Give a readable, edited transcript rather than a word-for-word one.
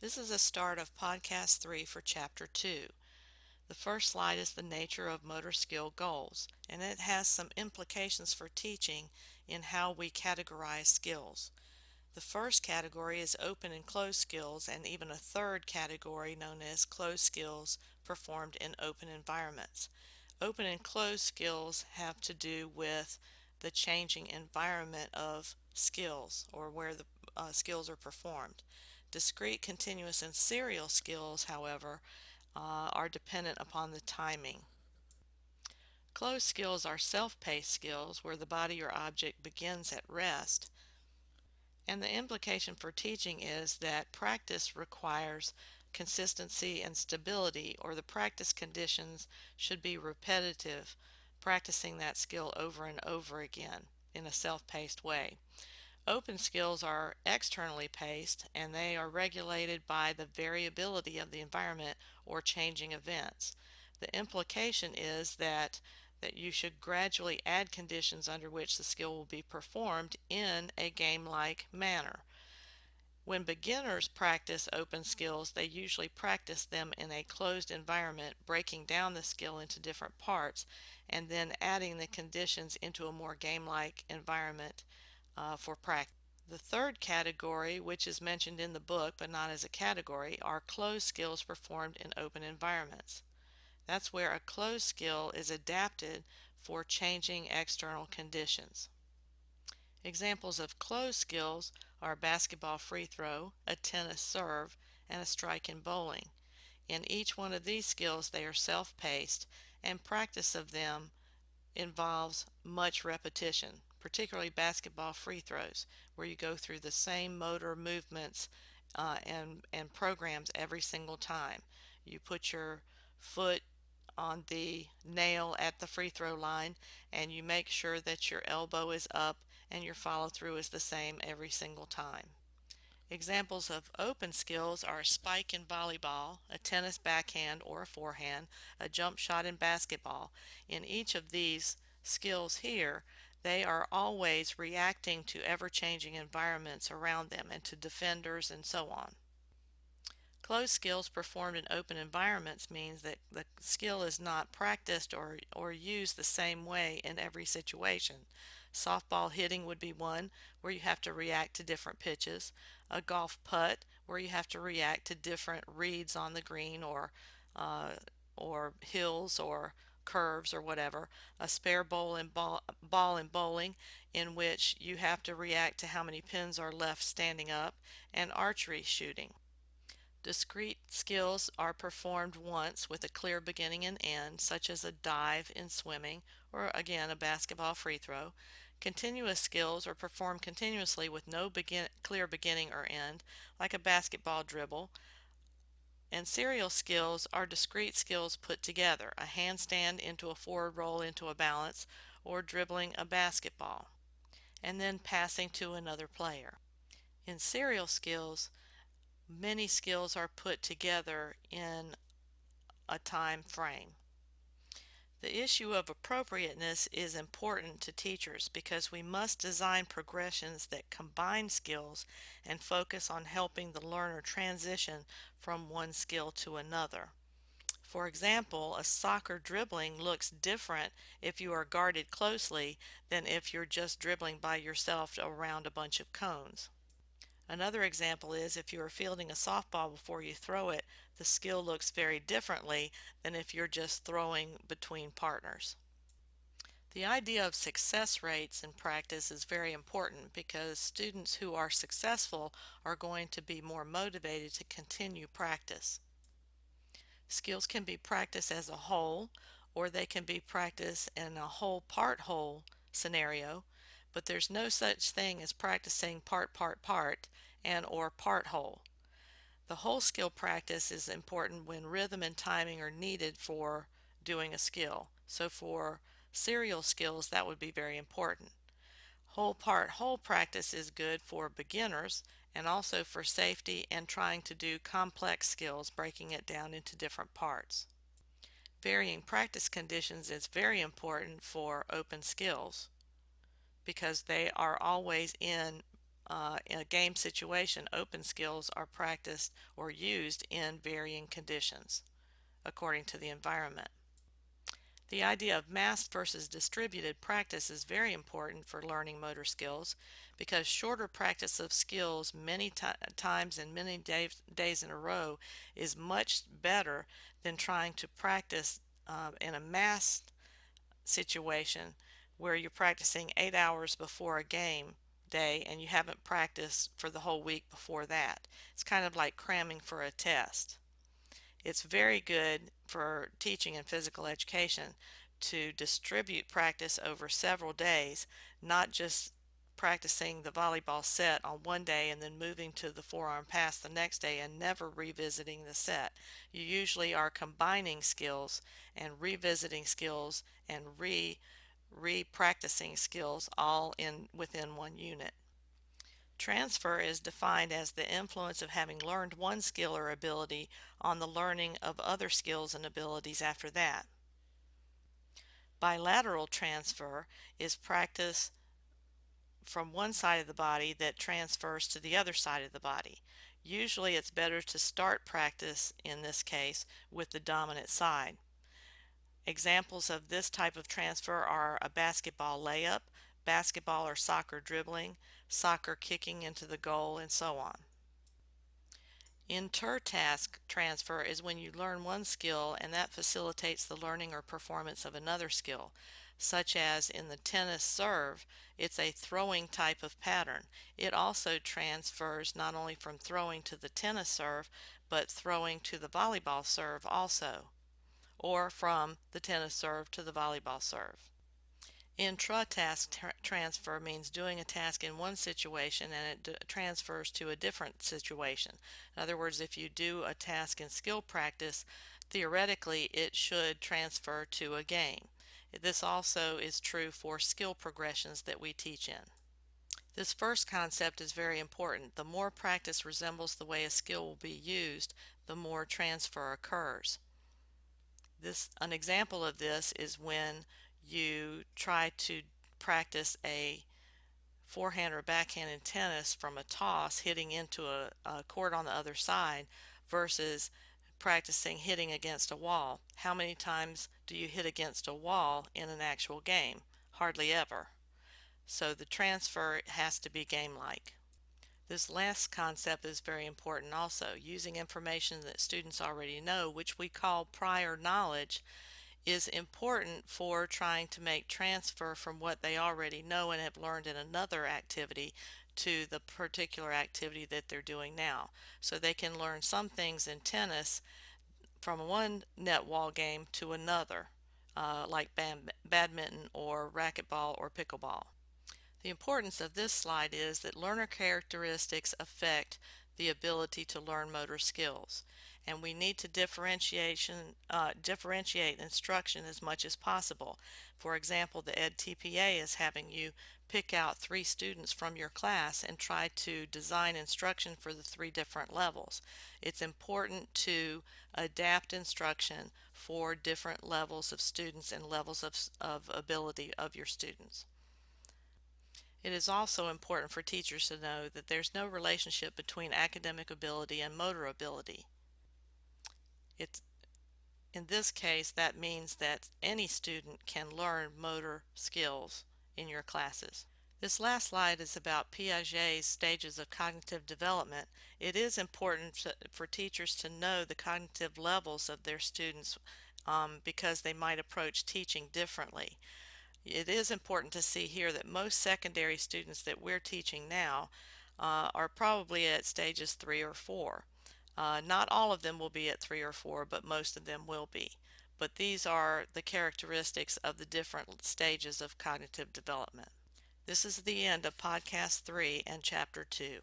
This is a start of Podcast 3 for Chapter 2. The first slide is the nature of motor skill goals, and it has some implications for teaching in how we categorize skills. The first category is open and closed skills, and even a third category known as closed skills performed in open environments. Open and closed skills have to do with the changing environment of skills or where the skills are performed. Discrete, continuous, and serial skills, however, are dependent upon the timing. Closed skills are self-paced skills where the body or object begins at rest. And the implication for teaching is that practice requires consistency and stability, or the practice conditions should be repetitive, practicing that skill over and over again in a self-paced way. Open skills are externally paced, and they are regulated by the variability of the environment or changing events. The implication is that you should gradually add conditions under which the skill will be performed in a game-like manner. When beginners practice open skills, they usually practice them in a closed environment, breaking down the skill into different parts and then adding the conditions into a more game-like environment for practice. The third category, which is mentioned in the book but not as a category, are closed skills performed in open environments. That's where a closed skill is adapted for changing external conditions. Examples of closed skills are a basketball free throw, a tennis serve, and a strike in bowling. In each one of these skills, they are self-paced, and practice of them involves much repetition, particularly basketball free throws, where you go through the same motor movements and programs every single time. You put your foot on the nail at the free throw line, and you make sure that your elbow is up and your follow through is the same every single time. Examples of open skills are a spike in volleyball, a tennis backhand or a forehand, a jump shot in basketball. In each of these skills here, they are always reacting to ever-changing environments around them and to defenders and so on. Closed skills performed in open environments means that the skill is not practiced or used the same way in every situation. Softball hitting would be one where you have to react to different pitches. A golf putt where you have to react to different reads on the green or hills or curves or whatever. A spare ball in bowling in which you have to react to how many pins are left standing up. And archery shooting. Discrete skills are performed once with a clear beginning and end, such as a dive in swimming or again a basketball free throw. Continuous skills are performed continuously with no clear beginning or end, like a basketball dribble. And serial skills are discrete skills put together, a handstand into a forward roll into a balance, or dribbling a basketball, and then passing to another player. In serial skills, many skills are put together in a time frame. The issue of appropriateness is important to teachers because we must design progressions that combine skills and focus on helping the learner transition from one skill to another. For example, a soccer dribbling looks different if you are guarded closely than if you're just dribbling by yourself around a bunch of cones. Another example is if you are fielding a softball before you throw it, the skill looks very differently than if you're just throwing between partners. The idea of success rates in practice is very important because students who are successful are going to be more motivated to continue practice. Skills can be practiced as a whole, or they can be practiced in a whole part whole scenario, but there's no such thing as practicing part and or part whole. The whole skill practice is important when rhythm and timing are needed for doing a skill. So for serial skills, that would be very important. Whole part whole practice is good for beginners and also for safety and trying to do complex skills, breaking it down into different parts. Varying practice conditions is very important for open skills because they are always in in a game situation, open skills are practiced or used in varying conditions according to the environment. The idea of massed versus distributed practice is very important for learning motor skills because shorter practice of skills many times and many days in a row is much better than trying to practice in a massed situation where you're practicing 8 hours before a game day and you haven't practiced for the whole week before that. It's kind of like cramming for a test. It's very good for teaching and physical education to distribute practice over several days, not just practicing the volleyball set on one day and then moving to the forearm pass the next day and never revisiting the set. You usually are combining skills and revisiting skills and re-practicing skills all in within one unit. Transfer is defined as the influence of having learned one skill or ability on the learning of other skills and abilities after that. Bilateral transfer is practice from one side of the body that transfers to the other side of the body. Usually it's better to start practice in this case with the dominant side. Examples of this type of transfer are a basketball layup, basketball or soccer dribbling, soccer kicking into the goal, and so on. Inter-task transfer is when you learn one skill and that facilitates the learning or performance of another skill, such as in the tennis serve, it's a throwing type of pattern. It also transfers not only from throwing to the tennis serve, but throwing to the volleyball serve also, or from the tennis serve to the volleyball serve. Intra-task transfer means doing a task in one situation and it transfers to a different situation. In other words, if you do a task in skill practice, theoretically it should transfer to a game. This also is true for skill progressions that we teach in. This first concept is very important. The more practice resembles the way a skill will be used, the more transfer occurs. An example of this is when you try to practice a forehand or backhand in tennis from a toss hitting into a court on the other side versus practicing hitting against a wall. How many times do you hit against a wall in an actual game? Hardly ever. So the transfer has to be game-like. This last concept is very important also. Using information that students already know, which we call prior knowledge, is important for trying to make transfer from what they already know and have learned in another activity to the particular activity that they're doing now. So they can learn some things in tennis from one net wall game to another, like badminton or racquetball or pickleball. The importance of this slide is that learner characteristics affect the ability to learn motor skills, and we need to differentiate instruction as much as possible. For example, the EdTPA is having you pick out 3 students from your class and try to design instruction for the 3 different levels. It's important to adapt instruction for different levels of students and levels of ability of your students. It is also important for teachers to know that there's no relationship between academic ability and motor ability. In this case, that means that any student can learn motor skills in your classes. This last slide is about Piaget's stages of cognitive development. It is important for teachers to know the cognitive levels of their students because they might approach teaching differently. It is important to see here that most secondary students that we're teaching now are probably at stages 3 or 4. Not all of them will be at 3 or 4, but most of them will be. But these are the characteristics of the different stages of cognitive development. This is the end of Podcast 3 and Chapter 2.